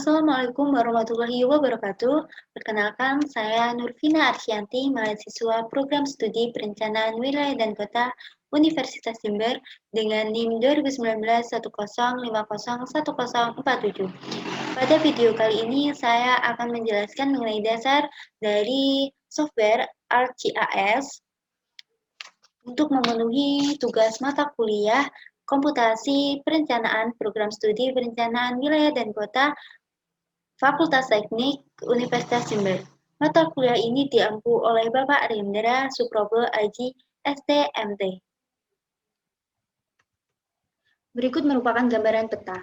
Assalamualaikum warahmatullahi wabarakatuh. Perkenalkan, saya Nurvina Arsyanti, mahasiswa Program Studi Perencanaan Wilayah dan Kota Universitas Jember dengan NIM 2019 10501047. Pada video kali ini, saya akan menjelaskan mengenai dasar dari software ArcGIS untuk memenuhi tugas mata kuliah Komputasi Perencanaan Program Studi Perencanaan Wilayah dan Kota Fakultas Teknik Universitas Jember. Mata kuliah ini diampu oleh Bapak Rendra Suprobo Aji, STMT. Berikut merupakan gambaran peta.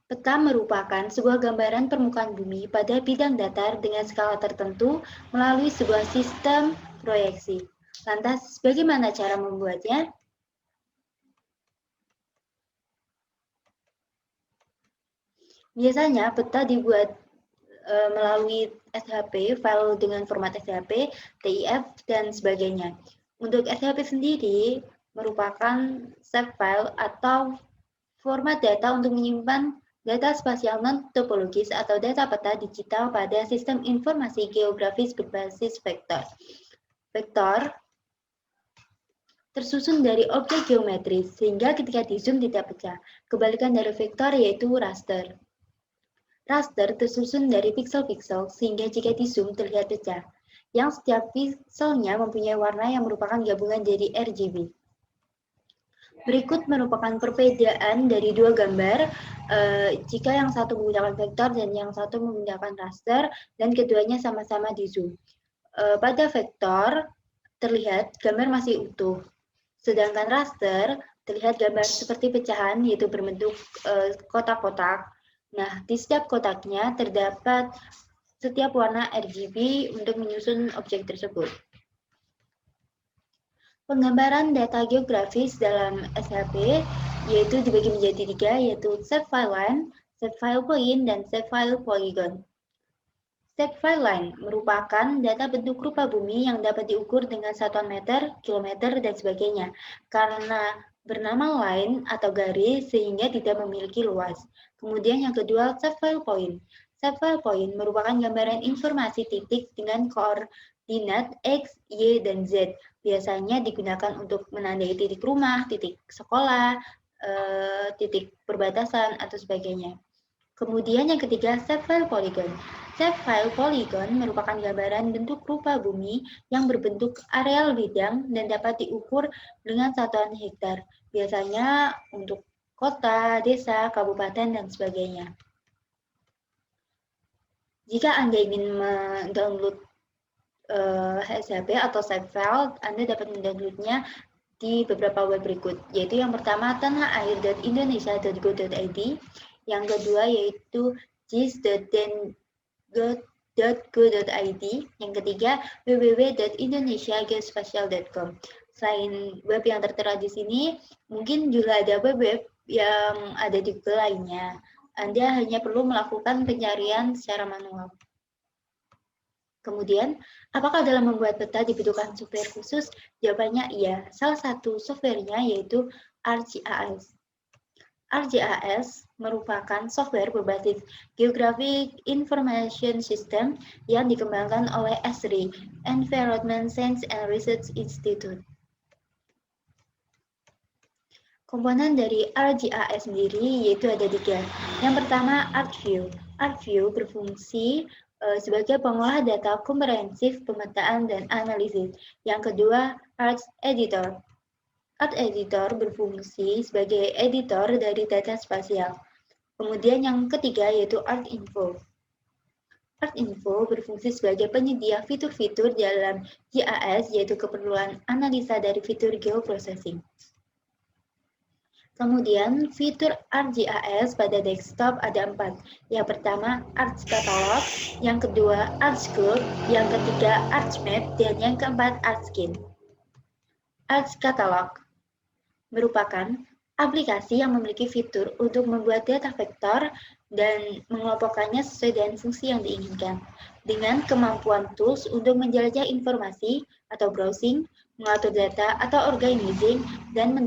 Peta merupakan sebuah gambaran permukaan bumi pada bidang datar dengan skala tertentu melalui sebuah sistem proyeksi. Lantas, bagaimana cara membuatnya? Biasanya peta dibuat melalui SHP, file dengan format SHP, TIF, dan sebagainya. Untuk SHP sendiri merupakan shapefile atau format data untuk menyimpan data spasial non-topologis atau data peta digital pada sistem informasi geografis berbasis vektor. Vektor tersusun dari objek geometris, sehingga ketika di-zoom tidak pecah. Kebalikan dari vektor yaitu raster. Raster tersusun dari piksel-piksel, sehingga jika di-zoom terlihat pecah, yang setiap pikselnya mempunyai warna yang merupakan gabungan dari RGB. Berikut merupakan perbedaan dari dua gambar, jika yang satu menggunakan vektor dan yang satu menggunakan raster, dan keduanya sama-sama di-zoom. Pada vektor, terlihat gambar masih utuh, sedangkan raster terlihat gambar seperti pecahan, yaitu berbentuk kotak-kotak. Nah, di setiap kotaknya terdapat setiap warna RGB untuk menyusun objek tersebut. Penggambaran data geografis dalam SHP yaitu dibagi menjadi tiga, yaitu shapefile line, shapefile point, dan shapefile polygon. Shapefile line merupakan data bentuk rupa bumi yang dapat diukur dengan satuan meter, kilometer, dan sebagainya. Karena bernama line atau garis sehingga tidak memiliki luas. Kemudian yang kedua, shapefile point. Shapefile point merupakan gambaran informasi titik dengan koordinat X, Y, dan Z. Biasanya digunakan untuk menandai titik rumah, titik sekolah, titik perbatasan, atau sebagainya. Kemudian yang ketiga, shapefile polygon. Shapefile polygon merupakan gambaran bentuk rupa bumi yang berbentuk areal bidang dan dapat diukur dengan satuan hektar. Biasanya untuk kota, desa, kabupaten, dan sebagainya. Jika Anda ingin mendownload SHP atau shapefile, Anda dapat mendownloadnya di beberapa web berikut, yaitu yang pertama tanahair.indonesia.go.id, yang kedua yaitu jis.go.id, yang ketiga www.indonesiageospatial.com. Selain web yang tertera di sini, mungkin juga ada web-web yang ada di Google lainnya. Anda hanya perlu melakukan pencarian secara manual. Kemudian, apakah dalam membuat peta dibutuhkan software khusus? Jawabannya iya. Salah satu softwarenya yaitu ArcGIS. ArcGIS merupakan software berbasis Geographic Information System yang dikembangkan oleh ESRI, Environment Science and Research Institute. Komponen dari ArcGIS sendiri yaitu ada tiga. Yang pertama, ArcView. ArcView berfungsi sebagai pengolah data komprehensif, pemetaan, dan analisis. Yang kedua, ArcEditor. ArcEditor berfungsi sebagai editor dari data spasial. Kemudian yang ketiga yaitu ArcInfo. ArcInfo berfungsi sebagai penyedia fitur-fitur dalam GIS, yaitu keperluan analisa dari fitur geoprocessing. Kemudian, fitur ArcGIS pada desktop ada 4. Yang pertama, ArcCatalog, yang kedua, ArcScope, yang ketiga, ArcMap, dan yang keempat, ArcSkin. ArcCatalog merupakan aplikasi yang memiliki fitur untuk membuat data vektor dan mengelompokkannya sesuai dengan fungsi yang diinginkan. Dengan kemampuan tools untuk menjelajah informasi atau browsing, mengatur data atau organizing, dan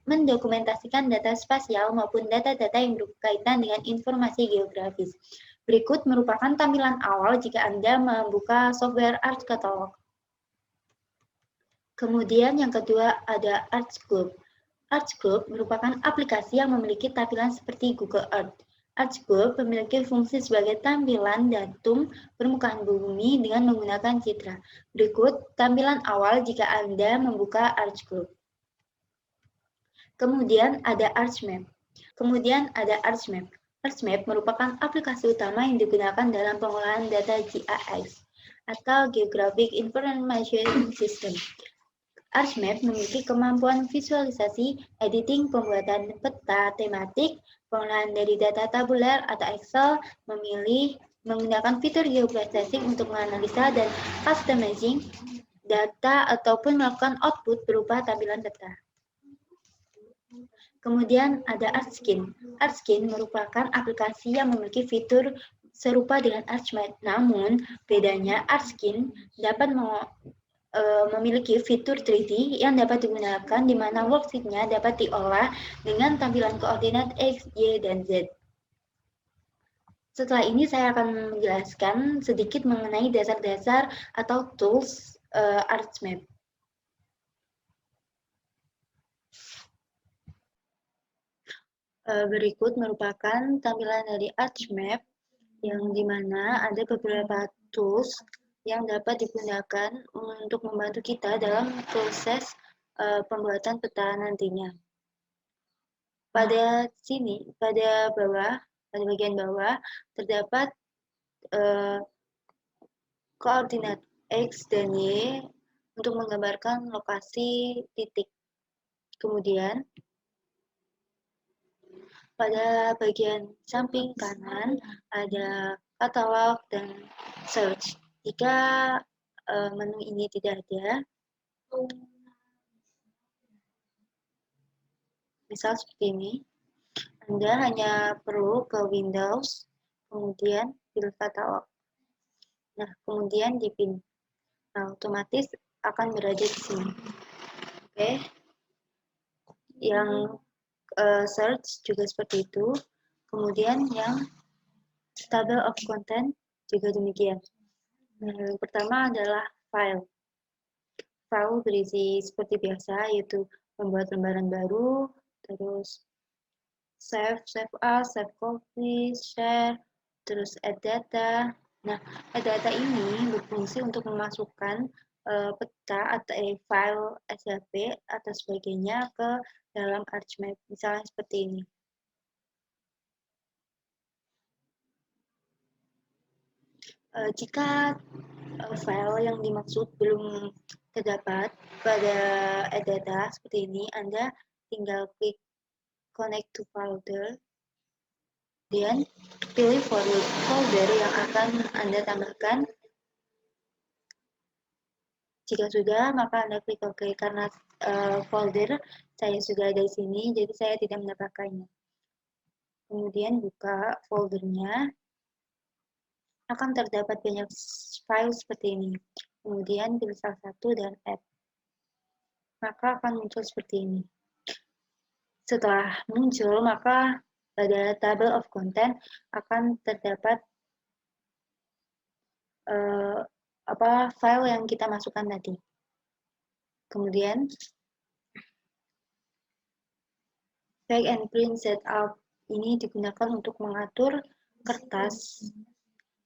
mendokumentasikan data spasial maupun data-data yang berkaitan dengan informasi geografis. Berikut merupakan tampilan awal jika Anda membuka software Arch Catalog. Kemudian yang kedua ada ArchGroup. ArchGroup merupakan aplikasi yang memiliki tampilan seperti Google Earth. ArchGroup memiliki fungsi sebagai tampilan datum permukaan bumi dengan menggunakan citra. Berikut tampilan awal jika Anda membuka ArchGroup. Kemudian ada ArchMap. ArchMap merupakan aplikasi utama yang digunakan dalam pengolahan data GIS atau Geographic Information System. ArchMap memiliki kemampuan visualisasi, editing, pembuatan peta tematik, pengolahan dari data tabular atau Excel, menggunakan fitur geoprocessing untuk menganalisa dan customizing data ataupun melakukan output berupa tampilan peta. Kemudian ada ArchSkin. ArchSkin merupakan aplikasi yang memiliki fitur serupa dengan ArchMap, namun bedanya ArchSkin dapat memiliki fitur 3D yang dapat digunakan di mana worksheet-nya dapat diolah dengan tampilan koordinat X, Y, dan Z. Setelah ini saya akan menjelaskan sedikit mengenai dasar-dasar atau tools ArchMap. Berikut merupakan tampilan dari ArchMap yang dimana ada beberapa tools yang dapat digunakan untuk membantu kita dalam proses pembuatan peta nantinya. Pada bagian bawah terdapat koordinat X dan Y untuk menggambarkan lokasi titik. Kemudian pada bagian samping kanan ada katalog dan search. Jika menu ini tidak ada, misal seperti ini, Anda hanya perlu ke Windows, kemudian pilih katalog. Nah, kemudian dipin. Nah, otomatis akan berada di sini. Oke. Yang search juga seperti itu. Kemudian yang table of content juga demikian. Nah, yang pertama adalah file. File berisi seperti biasa, yaitu membuat lembaran baru, terus save as, save copy, share, terus add data. Nah, add data ini berfungsi untuk memasukkan peta atau file SLP atau sebagainya ke dalam ArchMap. Misalnya seperti ini. Jika file yang dimaksud belum terdapat pada add data seperti ini, Anda tinggal klik connect to folder, kemudian pilih folder yang akan Anda tambahkan. Jika sudah, maka Anda klik OK. Karena folder saya sudah ada di sini, jadi saya tidak mendapatkannya. Kemudian buka foldernya, akan terdapat banyak file seperti ini. Kemudian pilih salah satu dan add. Maka akan muncul seperti ini. Setelah muncul, maka pada table of content akan terdapat file yang kita masukkan tadi. Kemudian drag and print setup ini digunakan untuk mengatur kertas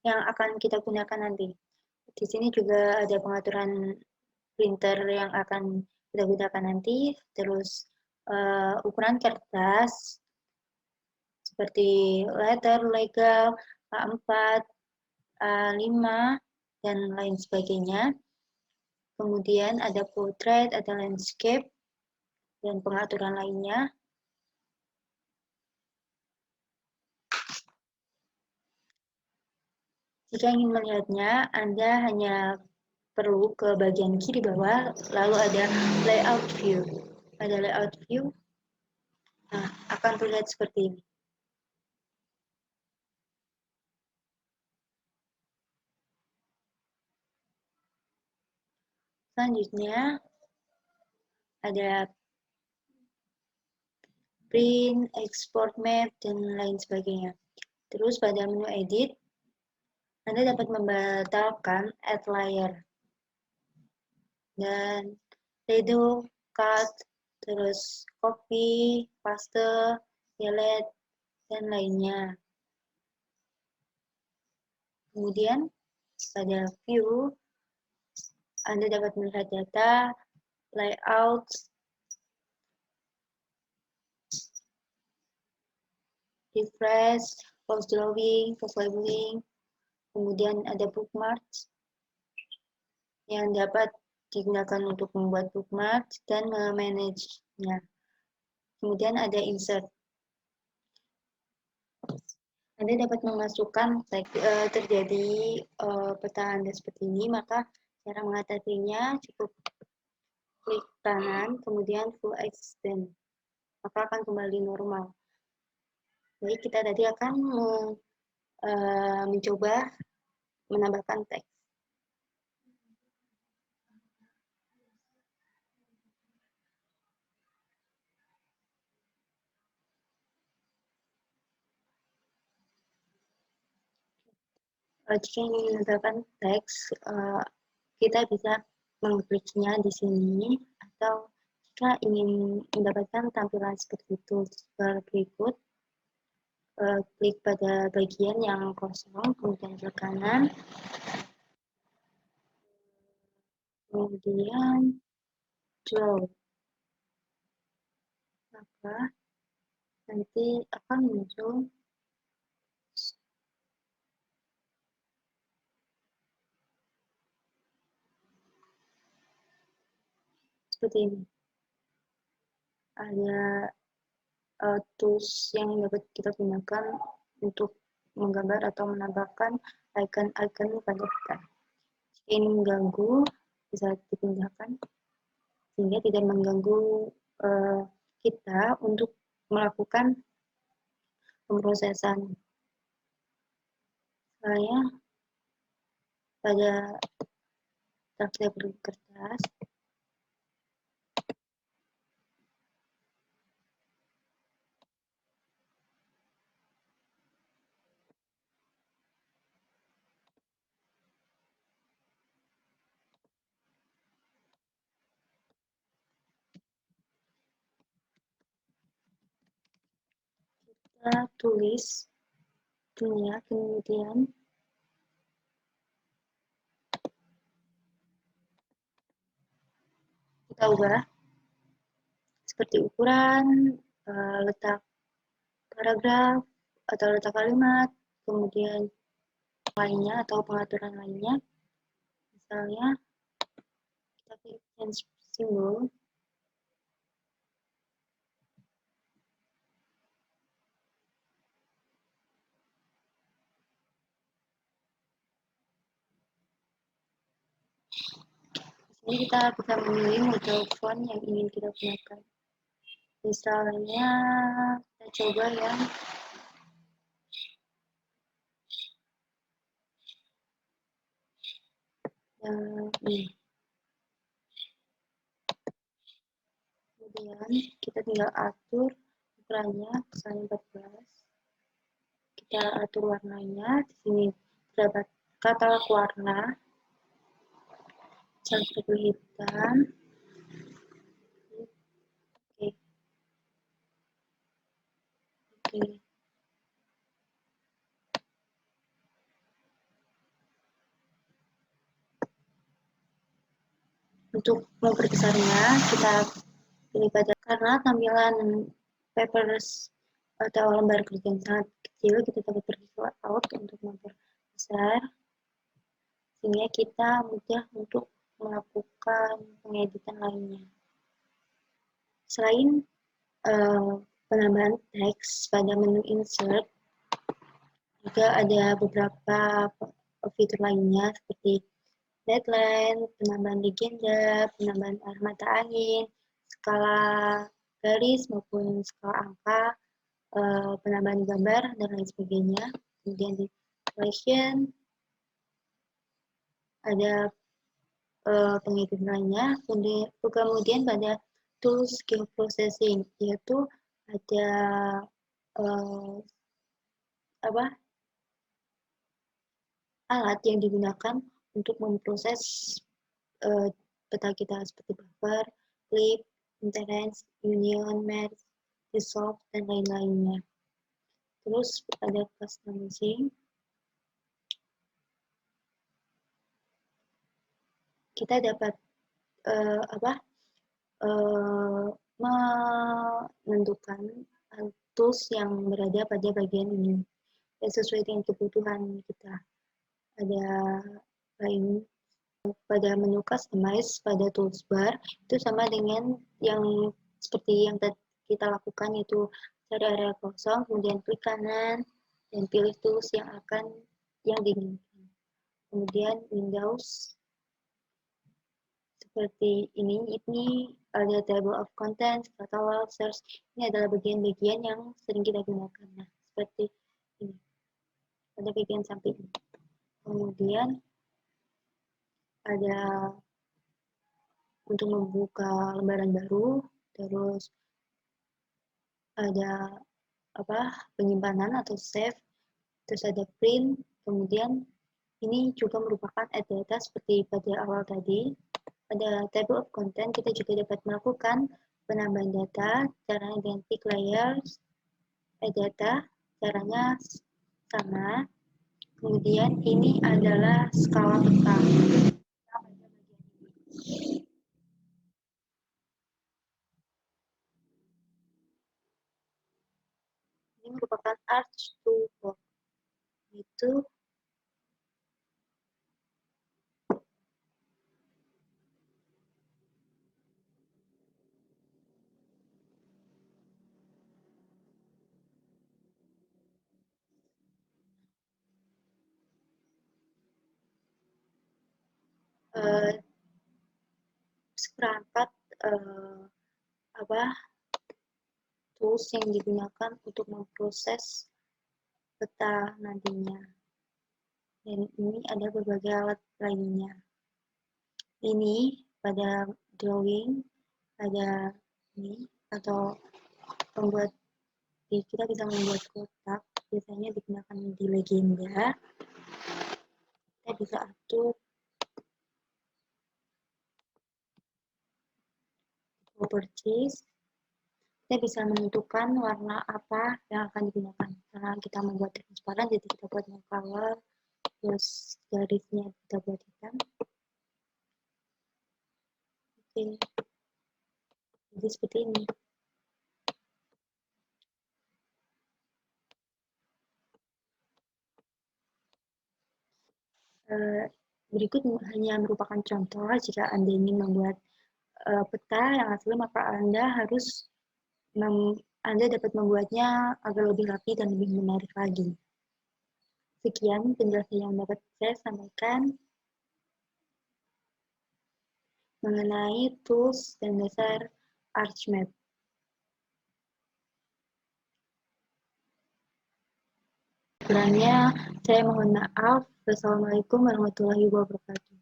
yang akan kita gunakan nanti. Di sini juga ada pengaturan printer yang akan kita gunakan nanti, terus ukuran kertas seperti letter, legal, A4, A5, dan lain sebagainya. Kemudian ada portrait, ada landscape, dan pengaturan lainnya. Jika ingin melihatnya, Anda hanya perlu ke bagian kiri bawah, lalu ada layout view. Ada layout view, nah akan terlihat seperti ini. Selanjutnya ada print, export map, dan lain sebagainya. Terus pada menu edit, Anda dapat membatalkan add layer dan redo, cut, terus copy, paste, delete, dan lainnya. Kemudian pada view, Anda dapat melihat data, layout, refresh, post drawing, post labeling, kemudian ada bookmarks yang dapat digunakan untuk membuat bookmarks dan memanage-nya. Kemudian ada insert. Anda dapat memasukkan teks terjadi peta Anda seperti ini, maka cara mengatasinya cukup klik kanan, kemudian full extend, maka akan kembali normal. Baik, kita tadi akan mencoba menambahkan teks. Jika ingin menambahkan teks, kita bisa mengkliknya di sini, atau jika ingin mendapatkan tampilan seperti itu berikut, klik pada bagian yang kosong, kemudian ke kanan, kemudian draw, maka nanti akan muncul seperti ini. Ada tools yang dapat kita gunakan untuk menggambar atau menambahkan icon-icon pada kita. Jika ini mengganggu, bisa dipindahkan sehingga tidak mengganggu kita untuk melakukan pemrosesan. Saya pada tablet kertas, kita tulis dunia, kemudian kita ubah seperti ukuran, letak paragraf atau letak kalimat, kemudian lainnya atau pengaturan lainnya. Misalnya kita klik change symbol, ini kita bisa memilih model font yang ingin kita gunakan. Misalnya kita coba yang ini. Kemudian kita tinggal atur ukurannya, misalnya 14. Kita atur warnanya. Di sini terdapat katalog warna, cantik hitam. Oke. Oke. Untuk memperbesarnya, kita pilih pada karena tampilan papers atau lembar kerja yang sangat kecil, kita dapat pergi ke layout untuk memperbesar sehingga kita mudah untuk melakukan pengeditan lainnya. Selain penambahan teks pada menu insert, juga ada beberapa fitur lainnya seperti deadline, penambahan legenda, penambahan arah mata angin, skala garis maupun skala angka, penambahan gambar, dan lain sebagainya. Kemudian di selection, ada pengeditan lainnya. Kemudian pada tools geoprocessing, yaitu ada apa alat yang digunakan untuk memproses peta kita seperti buffer, clip, interference, union, match, dissolve, dan lain-lainnya. Terus ada customizing. Kita dapat menentukan tools yang berada pada bagian ini dan sesuai dengan kebutuhan kita. Ada lain pada menu customize pada tools bar itu sama dengan yang seperti yang tadi kita lakukan, yaitu cari area kosong, kemudian klik kanan dan pilih tools yang diinginkan. Kemudian Windows seperti ini ada table of contents, catalog, search. Ini adalah bagian-bagian yang sering kita gunakan. Nah, seperti ini. Pada bagian samping. Kemudian ada untuk membuka lembaran baru, terus ada penyimpanan atau save, terus ada print, kemudian ini juga merupakan add data seperti pada awal tadi. Pada table of content kita juga dapat melakukan penambahan data, caranya dengan tick layers, add data, caranya sama. Kemudian ini adalah skala peta. Ini merupakan arch toolbox. Itu seperangkat tools yang digunakan untuk memproses peta nantinya. Dan ini ada berbagai alat lainnya. Ini pada drawing ada ini atau membuat kita bisa membuat kotak, biasanya digunakan di legenda. Kita bisa atur properties. Kita bisa menentukan warna apa yang akan digunakan. Karena kita membuat transparan, jadi kita buat no color, terus garisnya kita buat hitam. Oke, jadi seperti ini. Berikut hanya merupakan contoh. Jika Anda ingin membuat peta yang asli, maka Anda dapat membuatnya agar lebih rapi dan lebih menarik lagi. Sekian penjelasan yang dapat saya sampaikan mengenai tools dan dasar ArchMap. Kiranya saya mohon maaf. Wassalamualaikum warahmatullahi wabarakatuh.